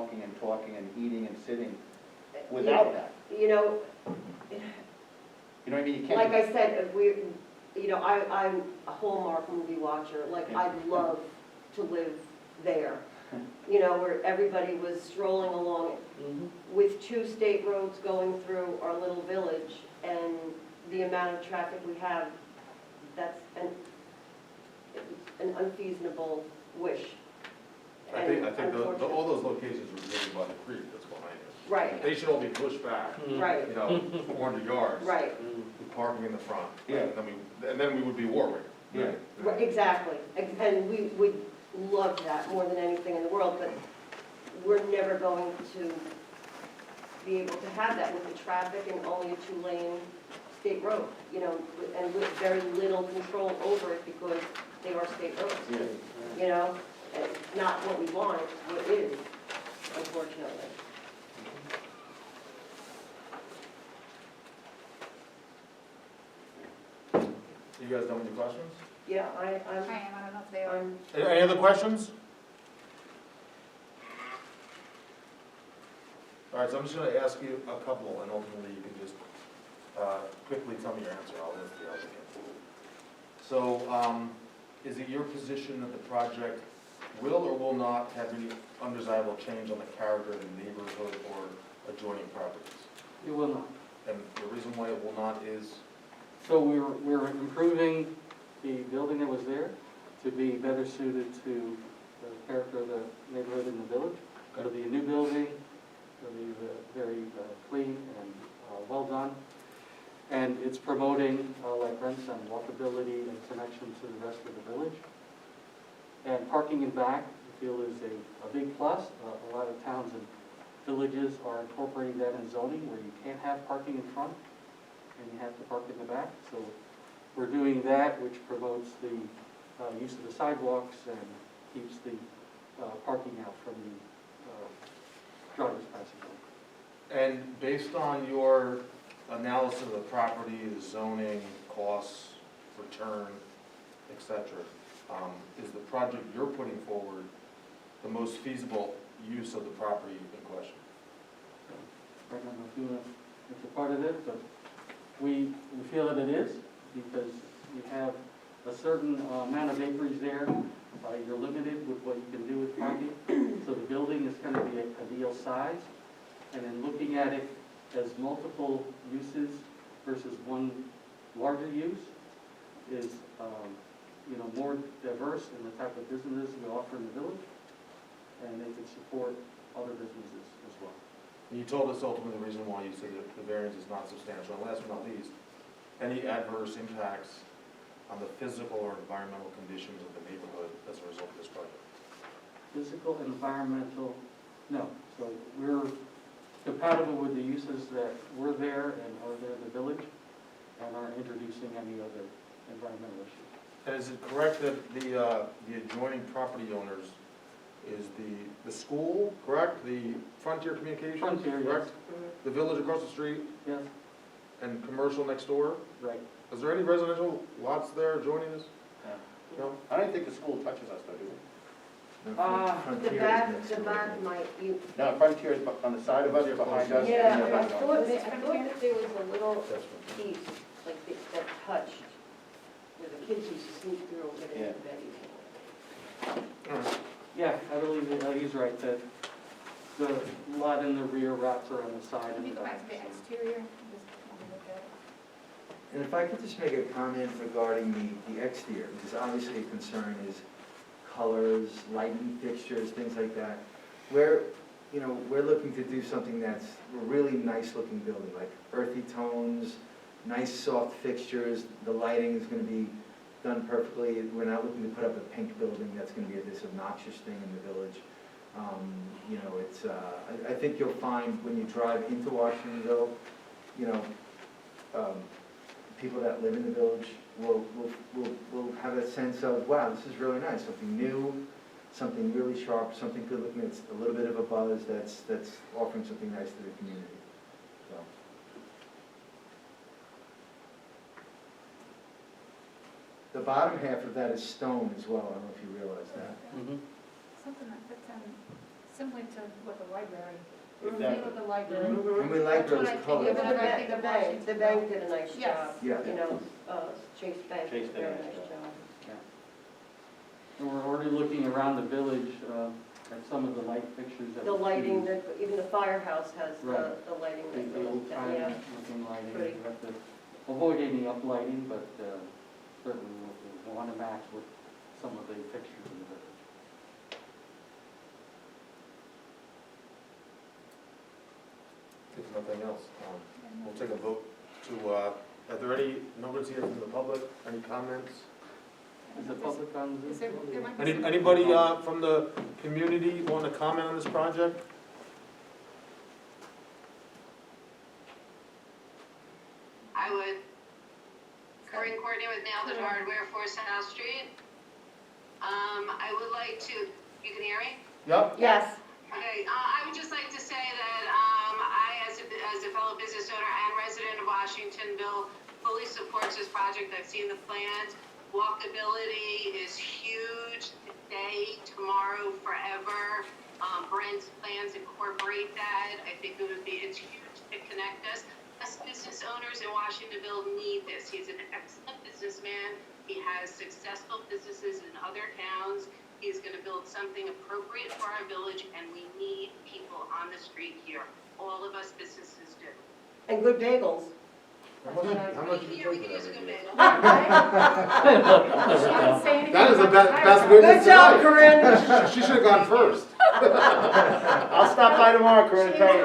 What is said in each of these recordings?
walking and talking and eating and sitting without that. You know, You know what I mean? You can't. like I said, I'm a Hallmark movie watcher. Like, Yeah. I'd love to live there. You know, where everybody was strolling along it. With 2 state roads going through our little village and the amount of traffic we have, that's an unfeasible wish. I think Unfortunate. all those locations are driven by the creek that's behind it. Right, They should all be pushed back, right, you know, 400 yards. right, With parking in the front. Yeah. And then we would be Warwick. Yeah. right, exactly. And we would love that more than anything in the world, but we're never going to be able to have that with the traffic and only a 2-lane state road, you know, and with very little control over it because they are state roads. Yeah. You know, and it's not what we want, it's what it is, unfortunately. You guys done with your questions? Yeah, I am, I don't know if they are. Any other questions? All right, so I'm just gonna ask you a couple, and ultimately you can just quickly tell me your answer. I'll ask the applicant. So, is it your position that the project will or will not have any undesirable change on the character of the neighborhood or adjoining properties? It will not. And the reason why it will not is, So we're improving the building that was there to be better suited to the character of the neighborhood in the village. It'll be a new building, it'll be very clean and well done. And it's promoting, like Brent said, walkability and connection to the rest of the village. And parking in back, I feel, is a big plus. A lot of towns and villages are incorporating that in zoning where you can't have parking in front and you have to park in the back. So we're doing that, which promotes the use of the sidewalks and keeps the parking out from the drivers passing by. and based on your analysis of the property, the zoning, costs, return, et cetera, is the project you're putting forward the most feasible use of the property in question? I don't know if you want to, it's a part of it, but we feel that it is because you have a certain amount of acreage there. You're limited with what you can do with parking. So the building is going to be a deal size. And then looking at it as multiple uses versus one larger use is, more diverse in the type of businesses we offer in the village. And they can support other businesses as well. You told us ultimately the reason why you said that the variance is not substantial. And last but not least, any adverse impacts on the physical or environmental conditions of the neighborhood as a result of this project? Physical, environmental, no. So we're compatible with the uses that were there and are there in the village and aren't introducing any other environmental issues. And is it correct that the adjoining property owners is the school, correct? The Frontier Communications? Frontier, yes. Correct? The village across the street Yes, and commercial next door? right. Is there any residential lots there adjoining this? No? I don't think the school touches us though, do we? The back might, No, Frontier is on the side of us, behind us. yeah, and I the- thought that there was a little That's piece, like that touched, where the kids used to sneak through and get Yeah. into bed. all right. Yeah, I believe that he's right, that the lot in the rear wraps around the side Let and me the go back. back to the exterior, just have a look at it. And if I could just make a comment regarding the exterior, because obviously a concern is colors, lighting fixtures, things like that. We're looking to do something that's a really nice looking building, like earthy tones, nice soft fixtures. The lighting is going to be done perfectly. We're not looking to put up a pink building that's going to be this obnoxious thing in the village. I think you'll find when you drive into Washingtonville, people that live in the village will have a sense of, wow, this is really nice, something new, something really sharp, something good looking, it's a little bit of a buzz that's offering something nice to the community. So. The bottom half of that is stone as well, I don't know if you realize that. Mhm. Something that fits in Similar to what the library, Mhm. same with the library. Mhm. And we like That's what those I think. colors. Even Even the if I bank, think the of bank, the Washingtonville. bank did a nice Yes. job. Yeah. You know, Chase Bank Chase did a did a very nice nice job. job. And we're already looking around the village at some of the light fixtures that The we lighting, choose. even the firehouse has Right. the lighting The that the goes old down, time yeah. looking lighting, we Pretty. have to avoid any uplighting, but certainly we'll want to match with some of the fixtures in the village. If nothing else, we'll take a vote to, are there any numbers here from the public, any comments? Is the public on Is Zoom? there might be some. Anybody from the community want to comment on this project? I would. Corinne Courtney with Nailed It Hardware, 4 South Street. I would like to, you can hear me? Yep. Yes, Okay, I would just like to say that I, as a fellow business owner and resident of Washingtonville, fully supports this project. I've seen the plans. Walkability is huge today, tomorrow, forever. Brent's plans incorporate that. I think it's huge to connect us. Us business owners in Washingtonville need this. He's an excellent businessman. He has successful businesses in other towns. He's going to build something appropriate for our village, and we need people on the street here. All of us businesses do. and good bagels. How much did you Yeah, we pay can for use a good that? bagel. She didn't say anything That is the about best, the best fire witness Good job, tonight. Corinne. She should have gone first. I'll stop by tomorrow, Corinne, and pay you.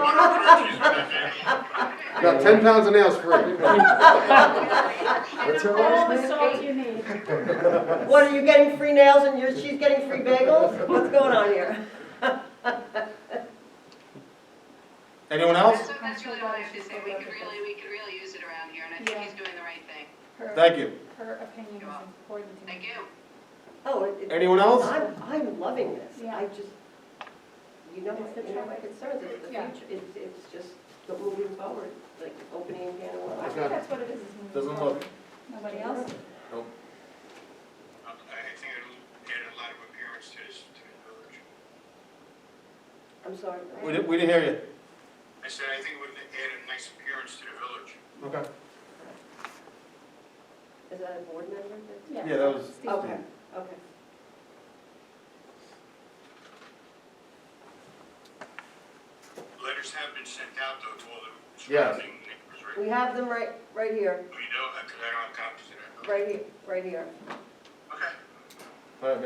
Got 10 pounds of nails free. What's her All last the name? salt you need. What, are you getting free nails and she's getting free bagels? What's going on here? Anyone else? That's really all I have to say. We could really use it around here, and I think Yeah. he's doing the right thing. Thank you. Her opinion is important to me. Thank you. Oh, Anyone else? I'm loving this. Yeah. I just, my concerns, it's the Yeah. future, it's just moving forward, like opening a can of I worms. think that's what it is moving Doesn't forward. look. Nobody else? I think it'll add a lot of appearance to the village. I'm sorry. We didn't hear you. I said, I think it would add a nice appearance to the village. Okay. Is that a board member? Yeah. Yeah, that was. Steve. Okay, okay. Letters have been sent out though to all the Yes. surrounding neighbors, right? We have them right here, We don't, because I don't have copies of that. right here. Okay. All right,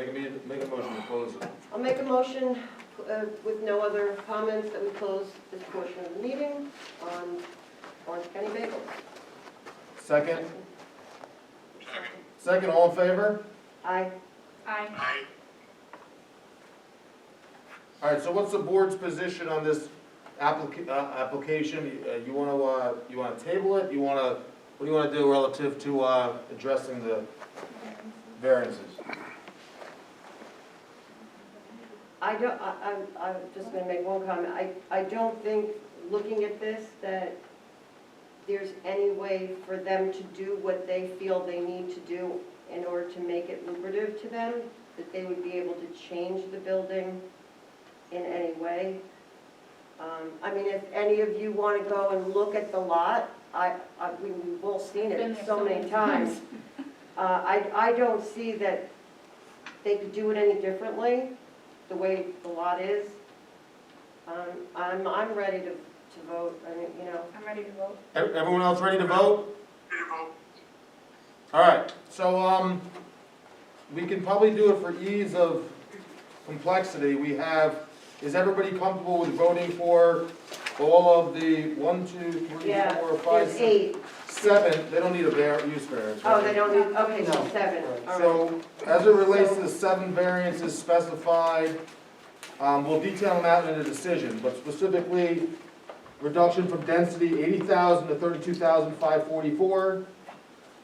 make a motion to close it. I'll make a motion with no other comments that we close this portion of the meeting on Orange County Bagels. Second? Second. Second, all in favor? Aye. Aye. Aye. All right, so what's the board's position on this application? You wanna table it? What do you wanna do relative to addressing the variances? I'm just gonna make one comment. I don't think, looking at this, that there's any way for them to do what they feel they need to do in order to make it lucrative to them, that they would be able to change the building in any way. I mean, if any of you want to go and look at the lot, we've all seen Been it there so many times. I don't see that they could do it any differently, the way the lot is. I'm ready to vote, I mean, I'm ready to vote. Everyone else ready to vote? Ready to vote? All right, so, we can probably do it for ease of complexity. Is everybody comfortable with voting for all of the 1, 2, 3, yeah, 4, 5, there's 6, 8. 7, they don't need a use variance, right? Oh, they don't need, okay, so No. 7, all right. So, as it relates to the 7 variances specified, we'll detail them out in a decision, but specifically, reduction from density 80,000 to 32,544,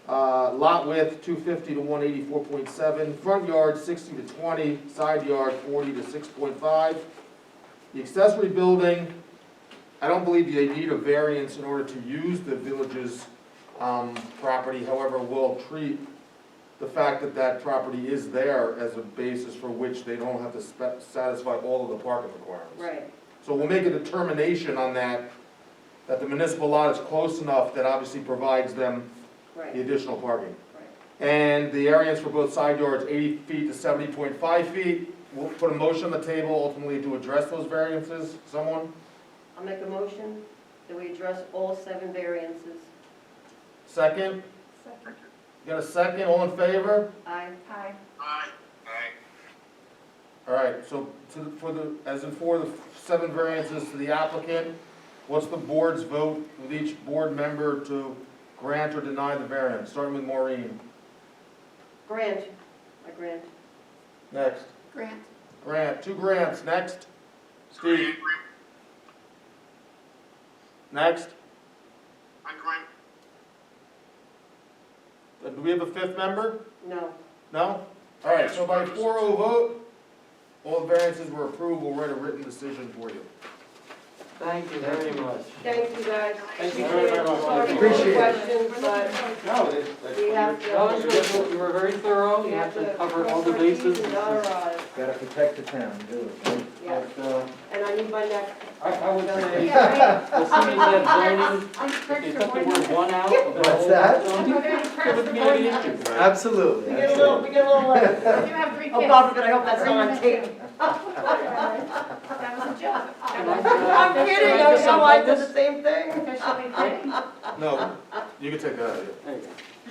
lot width 250 to 184.7, front yard 60 to 20, side yard 40 to 6.5. The accessory building, I don't believe they need a variance in order to use the village's property, however, we'll treat the fact that that property is there as a basis for which they don't have to satisfy all of the parking requirements. Right, So we'll make a determination on that, that the municipal lot is close enough that obviously provides them the right, additional parking. right. And the variance for both side yards, 80 feet to 70.5 feet. We'll put a motion on the table ultimately to address those variances. Someone? I'll make a motion that we address all 7 variances. Second? Second. Got a second? All in favor? Aye. Aye. Aye. All right, so for the 7 variances to the applicant, what's the board's vote with each board member to grant or deny the variance? Starting with Maureen. Grant, I grant. Next. Grant. Grant, 2 grants. Next. Steve. Grant. Next. I grant. Do we have a 5th member? No. No? All right, so by 4-0 vote, all the variances were approved. We'll write a written decision for you. Thank you very much. Thank you, guys. Thank you very, very much. Sorry for Appreciate the it. questions, but No, we have No, to, you were very thorough, we you have have to to cover cross all the our T's bases. and dot our I's. Gotta protect the town, do it. Yeah, But, and I need my neck. I would say, Yeah, as soon as that zoning, I'm if correct you for took the board word member. 1 out of the What's whole that? zoning, I'm very it impressed would with be board an member. issue. Absolutely. We get a little, I do have 3 kids. oh, God forbid, I hope that's not on tape. That was a joke. I'm kidding, I know, I did the same thing. Officially thing. No, you can take that out of here. There you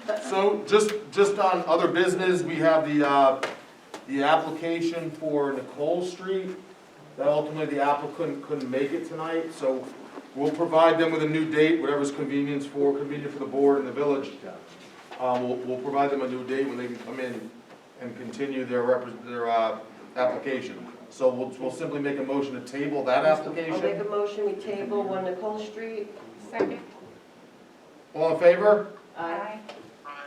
go. So just on other business, we have the application for Nicole Street. That ultimately the applicant couldn't make it tonight, so we'll provide them with a new date, whatever's convenient for the board and the village. We'll provide them a new date when they can come in and continue their application. So we'll simply make a motion to table that I'll make application. a motion, we table 1 Nicole Street. Second. All in favor? Aye. Aye.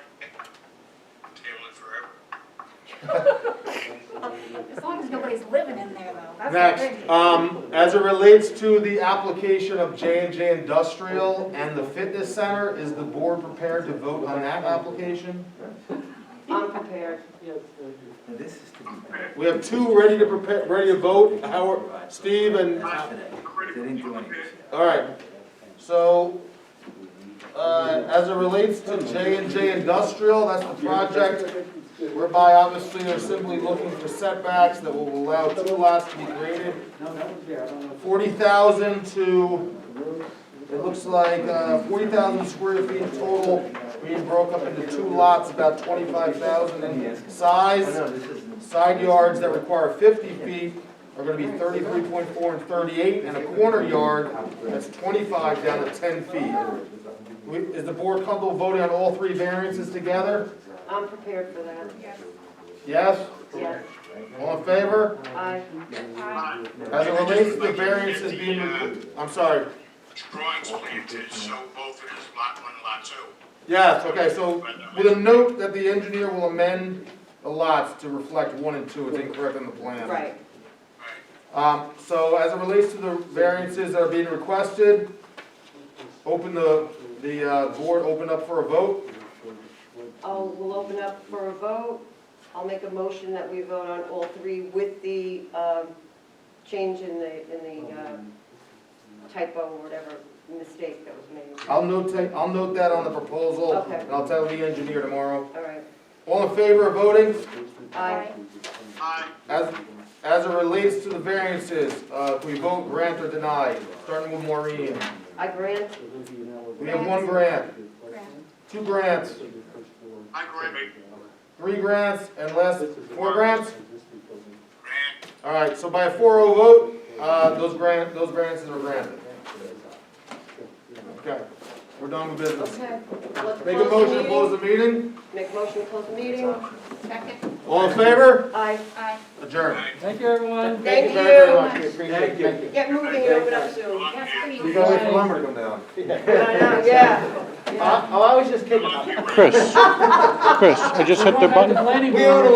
Table it forever. As long as nobody's living in there, though. That's the Next, thing. as it relates to the application of J&J Industrial and the fitness center, is the board prepared to vote on that application? I'm prepared. Yes, thank you. Now, this is to be done We have 2 ready to vote, Howard, Steve, and, today. They didn't do anything. all right. So, as it relates to J&J Industrial, that's the project whereby obviously they're simply looking for setbacks that will allow 2 lots to be graded. 40,000 to, it looks like 40,000 square feet total, being broke up into 2 lots, about 25,000 in size. Oh, no, this isn't. Side yards that require 50 feet are gonna be 33.4 and 38, and a corner yard that's 25 down to 10 feet. Is the board comfortable voting on all 3 variances together? I'm prepared for that. Yes. Yes? Yes. All in favor? Aye. Aye. As it relates to the variances being, I'm sorry. Drawings planted, so both of this lot 1 and lot 2. Yes, okay, so with a note that the engineer will amend the lots to reflect 1 and 2, it's incorrect on the plan. Right. So as it relates to the variances that are being requested, open the board, open up for a vote. We'll open up for a vote. I'll make a motion that we vote on all 3 with the change in the typo or whatever mistake that was made. I'll note that on the proposal, Okay. and I'll tell the engineer tomorrow. All right. All in favor of voting? Aye. Aye. As it relates to the variances, can we vote grant or deny? Starting with Maureen. I grant. We have 1 grant, Grant. 2 grants, I grant. 3 grants, and less, 4 grants? Grant. All right, so by a 4-0 vote, those variances are granted. Okay, we're done with business. Okay. Let's Make a close the motion to meeting. close the meeting. Make a motion to close the meeting. Second. All in favor? Aye. Aye. Adjourn. Thank you, everyone. Thank very you. much. We appreciate it. Get moving and open up soon. Yes, please. You gotta wait for lumber to come down. I know, yeah. I was just kidding. Chris. Chris, I just hit the button. Planning We board. own a